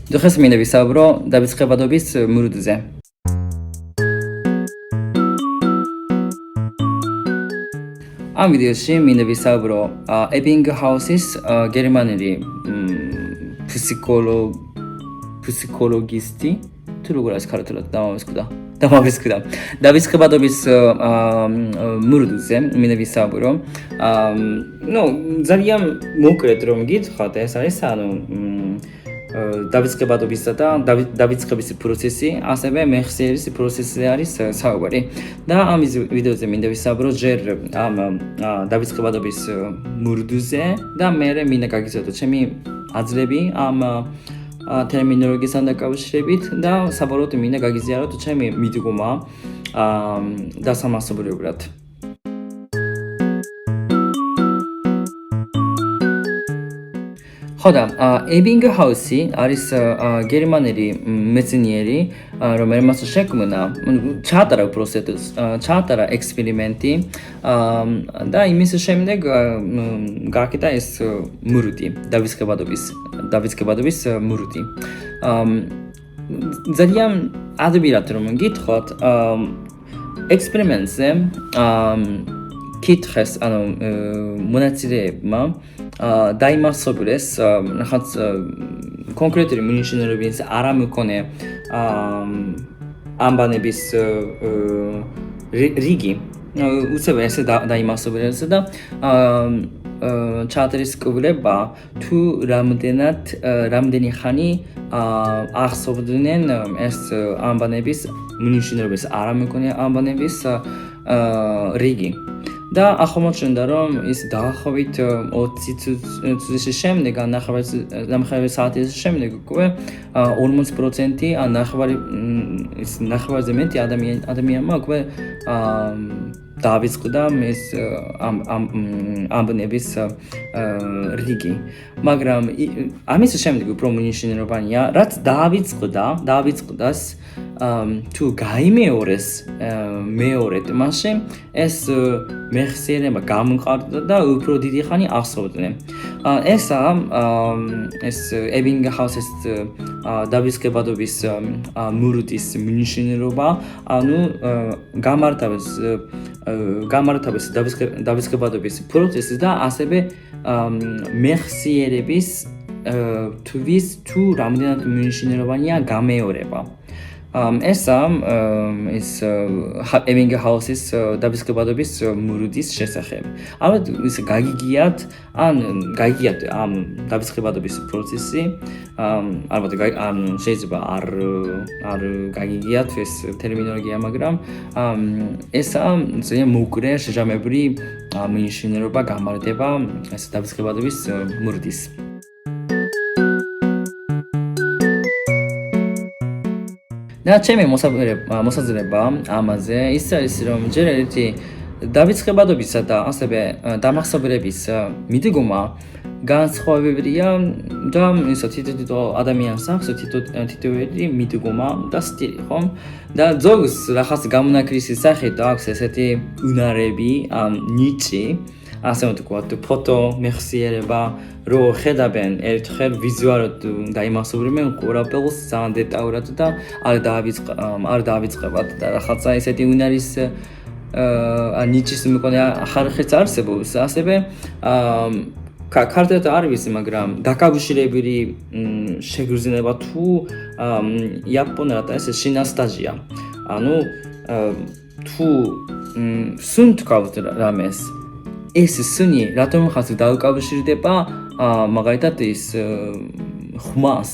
დღეს მინდა ვისაუბრო დავიწყებადობის მურდზე. ამ ვიდეოში მინდა ვისაუბრო Ebbinghausen-ის გერმანელი ფსიქოლოგისტი თუ როგორ არის ქართულად დამავიწყდა დავიწყებადობის მურდზე მინდა ვისაუბრო. ძალიან მოკლედ რომ გითხრათ, ეს არის დავიწყებადობისა და დავიწყების პროცესი, ასევე მეხსიერების პროცესი არის საუბარი. და ამ ვიდეოზე მინდა ვისაუბრო ჯერ ამ დავიწყებადობის მურდზე და მერე მინდა გაგიზარდო ჩემი აზრები ამ ტერმინოლოგიასთან დაკავშირებით და საბოლოოდ მინდა გაგიზიაროთ ჩემი მიდგომა დასამასობრივად. ხოდა Ebbinghaus-ი არის გერმანელი მეცნიერი, რომელმაც შექმნა ჩაატარა პროცესი, ჩაატარა ექსპერიმენტი და იმის შემდეგ გააკეთა ეს მურდი, დავიწყებადობის მურდი. ძალიან ადვილად რომ გითხრათ, ექსპერიმენტზე კითხეს მონაწილეებმა დაიმასობლეს რაღაც კონკრეტული მინიშნებების არ ამქონე ამბანების რიგი. უცებ ესე დაიმასობლეს და ჩაატარეს კვლევა თუ რამდენი ხანი ახსოვდნენ ეს ამბანების მინიშნებების არ ამქონე ამბანების რიგი. და აღმოჩნდა რომ ის დაახლოებით 20 წუთის შემდეგ, ნახევარი საათის შემდეგ უკვე 40% ან ნახევარზე მეტი ადამიანმა უკვე დავიწყდა ეს ამბნების რიგი. მაგრამ ამის შემდეგ უფრო მნიშვნელოვანია, რაც დავიწყდას თუ გაიმეორეს მეორედ მასში ეს მეხსიერება გამყარდა და უფრო დიდი ხანი ახსოვდნენ. ეს Ebbinghaus-ის დავიწყებადობის მურდის მნიშვნელობა, გამართავს დავიწყებადობის პროცესს და ასევე მეხსიერების თვის თუ რამდენად მნიშვნელოვანია გამეორება. ეს Ebbinghaus-ის დავიწყებადობის მურდის შესახებ. ალბათ ის გაგიგიათ ამ დავიწყებადობის პროცესი. ალბათ შეიძლება არ გაგიგიათ ეს ტერმინოლოგია, მაგრამ ეს ძალიან მოკლე შეჯამებრივი მნიშვნელობა გამარტება ეს დავიწყებადობის მურდის. და ჩემი მოსაზრება ამაზე ის არის, რომ ჯერ ერთი დავიწყებადობისა და ასევე დამახსოვრების მიდგომა განსხვავებია და თითო ადამიანს აქვს თითოეული მიდგომა და სტილი, ხო? და ზოგს რაღაც გამონაკლისის სახით აქვს ესეთი უნარები, ნიჭი, ასე ვთქვათ, ფოტო მეხსიერება, რო ხედავენ ერთხელ ვიზუალურად დაიმასობრივენ ყველაფერს ძალიან დეტალურად და არ დავიწყებათ და რაღაცა ესეთი უნარის ნიჭის მქონე ხალხიც არსებობს. ასევე ქართულად არ ვიცი, მაგრამ დაკავშირებული შეგრძნება თუ იაპონურად ეს შინასტაჟია. თუ სუნთქავთ რამეს, ეს სუნი რატომღაც დაუკავშირდება მაგალითად ის ხმას,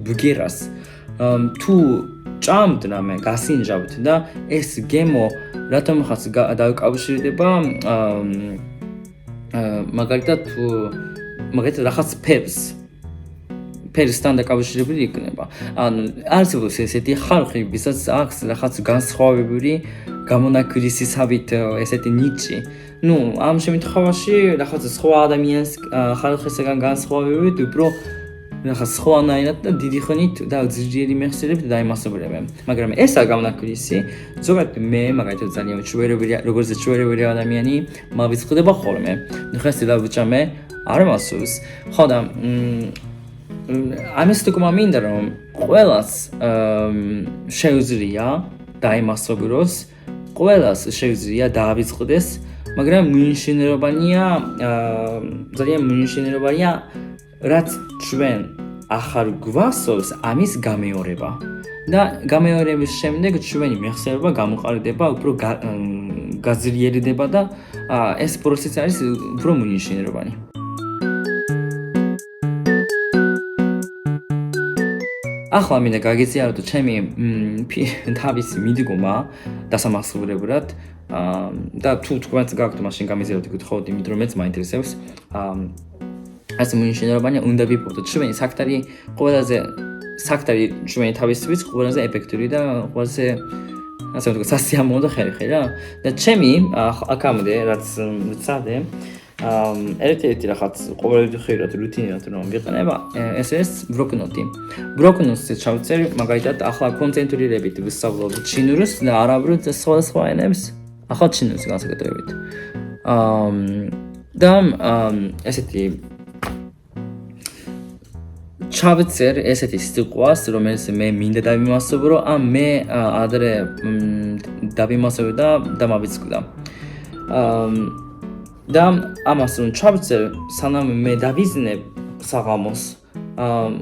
ბგერას. თუ ჭამთ რამე, გასინჯავთ და ეს გემო რატომღაც დაუკავშირდება მაგალითად რაღაც ფერსთან დაკავშირებული იქნება. არსებობს ესეთი ხალხი, ვისაც აქვს რაღაც განსხვავებული გამონაკლისისავით ესეთი ნიჭი. ამ შემთხვევაში რაღაც სხვა ადამიანის ხალხისგან განსხვავებით უფრო რაღაც სხვანაირად და დიდი ხნით და ძლიერი მეხსიერებით დაიმასობლებენ. მაგრამ ეს გამონაკლისი ზოგადად მე მაგალითად ძალიან როგორც ჩვეულებრივი ადამიანი მავიწყდება ხოლმე. დღეს დავუჭამე არ მასულს. ხო და ამის თქმა მინდა რომ ყველას შეუძლია დაიმასობროს, ყველას შეუძლია დაავიწყდეს, მაგრამ მნიშვნელოვანია ძალიან მნიშვნელოვანია რაც ჩვენ ახალ გვასწავლს ამის გამეორება. და გამეორების შემდეგ ჩვენი მეხსიერება გამოყარდება, უფრო გაძლიერდება და ეს პროცესი არის უფრო მნიშვნელოვანი. ახლა მინდა გაგიზიაროთ ჩემი თავისი მიდგომა დასამახსოვრებლად და თუ თქვენც გაქვთ მაშინ გამიზიაროთ გითხოვთ, იმიტომ რომ მეც მაინტერესებს. ასე მნიშვნელოვანია უნდა ვიპოვოთ ჩვენი საკუთარი ყველაზე საკუთარი ჩვენი თავისთავად ყველაზე ეფექტური და ყველაზე ასე ვთქვათ სასიამოვნო ხერხი რა. და ჩემი აქამდე რაც ვცადე ერთ-ერთი რაღაც ყოველდღიურად რუტინად რომ ვიყენება ეს არის ბროკნოტი. ბროკნოტს ჩავწერ მაგალითად ახლა კონცენტრირებით ვისწავლოთ ჩინურს და არაბულ სხვადასხვა ენებს ახლა ჩინურს განსაკუთრებით. და ესეთი ჩავწერ ესეთი სიტყვას, რომელიც მე მინდა დავიმასობრო, ან მე ადრე დავიმასობე და დამავიწყდა. და ამას რომ ჩავწერ, სანამ მე დავიზნებ საღამოს,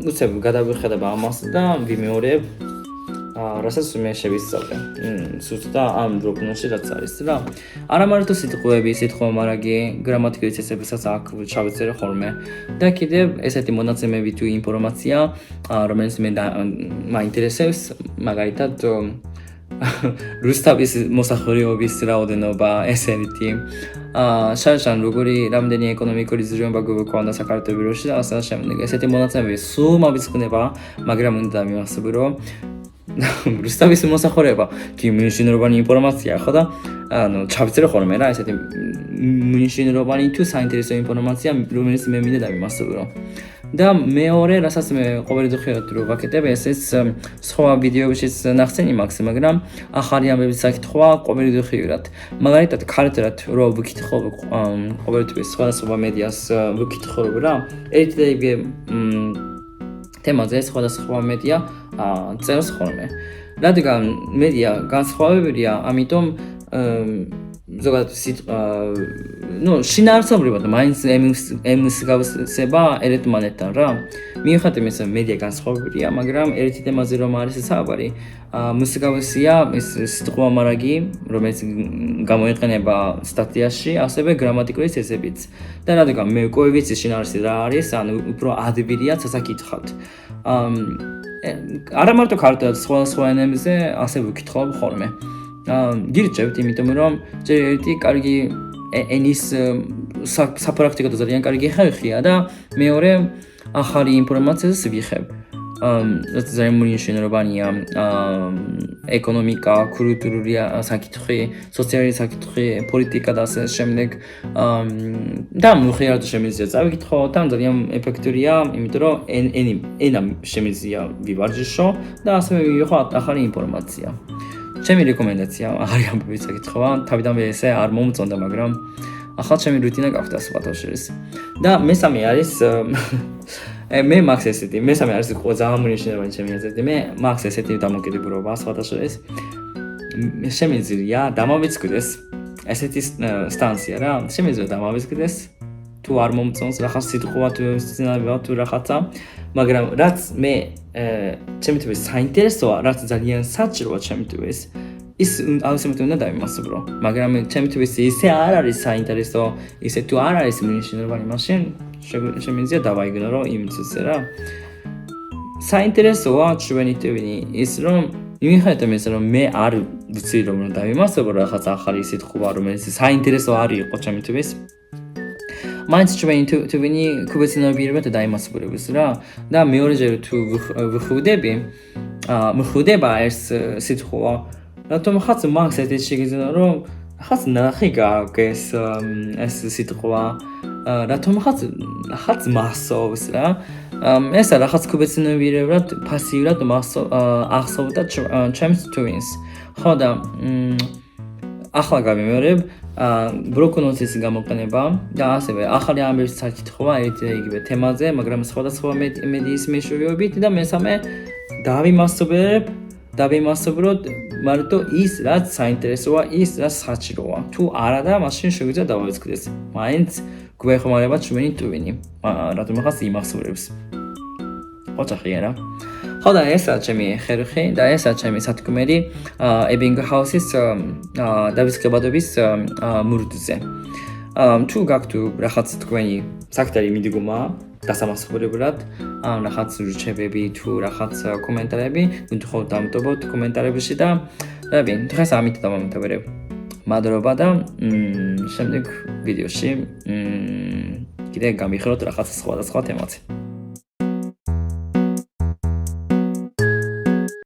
უცებ გადავიხედებ ამას და ვიმეორებ, რასაც მე შევისწავლე. სუსტა ამ ბროკნოტში რაც არის რა. არა მარტო სიტყვები, სიტყვამარაგი, გრამატიკული წესებსაც აქ ჩავწერე ხოლმე. და კიდევ ესეთი მონაცემები თუ ინფორმაცია, რომელიც მე მაინტერესებს, მაგალითად რუსთავის მოსახლეობის რაოდენობა, ეს ერთი. შარშან როგორი რამდენი ეკონომიკური ზრუნვა გვქონდა საქართველოში და ასე შემდეგ. ესეთი მონაცემები სულ მოვიწყდება, მაგრამ უნდა დავიმახსოვრო რუსთავის მოსახლეობა კი მნიშვნელოვანი ინფორმაცია ხო და ანუ ჩავწერე ხოლმე რა ესეთი მნიშვნელოვანი თუ საინტერესო ინფორმაცია რომელიც მე მინდა დავიმასობრო. და მეორე რასაც მე ყოველდღიურად რო ვაკეთებ ესეც სხვა ვიდეოებშიც ნახსენი მაქვს, მაგრამ ახალი ამბების საკითხვა ყოველდღიურად. მაგალითად ქართულად რო ვკითხავ ყოველთვის სხვადასხვა მედიას ვკითხავ რა ერთ და იგივე თემაზე სხვადასხვა მედია წერს ხოლმე. რადგან მედია განსხვავებელია, ამიტომ ზოგადად შინაარსობრივად მაინც ემსგავსება ერთმანეთთან რა. მიუხედავად იმისა, მედია განსხვავებელია, მაგრამ ერთი თემაზე რომ არის საუბარი, მსგავსია ის სიტყვამარაგი, რომელიც გამოიყენება სტატიაში, ასევე გრამატიკული წესებიც. და რადგან მე უკვე ვიცი შინაარსი რა არის, ანუ უფრო ადვილია წასაკითხავთ. არა მარტო ქართულად სხვა ენებზე ასე ვკითხავ ხოლმე. გირჩევთ, იმიტომ რომ ერთი კარგი ენის საპრაქტიკო ძალიან კარგი ხერხია და მეორე ახალი ინფორმაციას ვიხებ. რაც ძალიან მნიშვნელოვანია ეკონომიკა, კულტურული საკითხი, სოციალური საკითხი, პოლიტიკა და ასე შემდეგ. და მოხერხდა შემიძლია წავიკითხო და ძალიან ეფექტურია, იმიტომ რომ ენა შემიძლია ვივარჯიშო და ასევე ვიღო ახალი ინფორმაცია. ჩემი რეკომენდაცია ახალი ამბების საკითხია, თავიდანვე ესე არ მომწონდა, მაგრამ ახლა ჩემი რუტინა გახდა სხვათაშორის. და მესამე არის მე მაქვს ესეთი, მესამე არის ძალიან მნიშვნელოვანი ჩემი აზრით, მე მაქვს ესეთი დამოკიდებულება სხვათაშორის. შემიძლია დამავიწყდეს ესეთი სტანცია რა, შემიძლია დამავიწყდეს თუ არ მომწონს რაღაც სიტყვა თუ სცენარია თუ რაღაცა, მაგრამ რაც მე ჩემთვის საინტერესოა, რაც ძალიან საჭიროა ჩემთვის, ის აუცილებლად უნდა დავიმასობრო. მაგრამ ჩემთვის ისე არ არის საინტერესო, ისე თუ არ არის მნიშვნელოვანი, მაშინ შემიძლია დავაიგნორო იმის რა. საინტერესოა ჩვენი ტვინი ის რომ მიუხედავად იმისა, რომ მე არ ვიცი რომ დავიმასობრო რაღაც ახალი სიტყვა, რომელიც საინტერესო არ იყო ჩემთვის. მაინც ჩვენი ტვინი ქუბეცნობიერებად დაიმასობრებს რა. და მეორეჯერ თუ ვხვდება ეს სიტყვა, რატომ ხაც მაქვს ესეთი შეგიძლია რომ ხაც ნახი გაქვს ეს სიტყვა, რატომ ხაც მასობს რა. ეს რაღაც ქუბეცნობიერებად პასიურად ახსოვდა ჩემს ტვინს. ხო და ახლა გავიმეორებ ბროკონოსის გამოყენება და ასევე ახალი ამბების საკითხვა ერთ იგივე თემაზე, მაგრამ სხვადასხვა მედიის მეშვეობით და მესამე დავიმასობროთ მარტო ის რაც საინტერესოა, ის რაც საჭიროა. თუ არა და მაშინ შეგვიძლია დავაწყდეს. მაინც გვეხმარება ჩვენი ტვინი, რატომ ახაც იმახსოვრებს. ოჯახია რა. ხო და ესა ჩემი ხერხი და ესა ჩემი სათქმელი Ebbinghaus-ის დავიწყებადობის მურდზე. თუ გაქვთ რაღაც თქვენი საკუთარი მიდგომა დასამასწორებლად, რაღაც რჩევები თუ რაღაც კომენტარები, გითხოვთ დამტობოთ კომენტარებში და დღეს ამით დავამთავრებ. მადლობა და შემდეგ ვიდეოში კიდე გამიხროთ რაღაც სხვადასხვა თემაზე.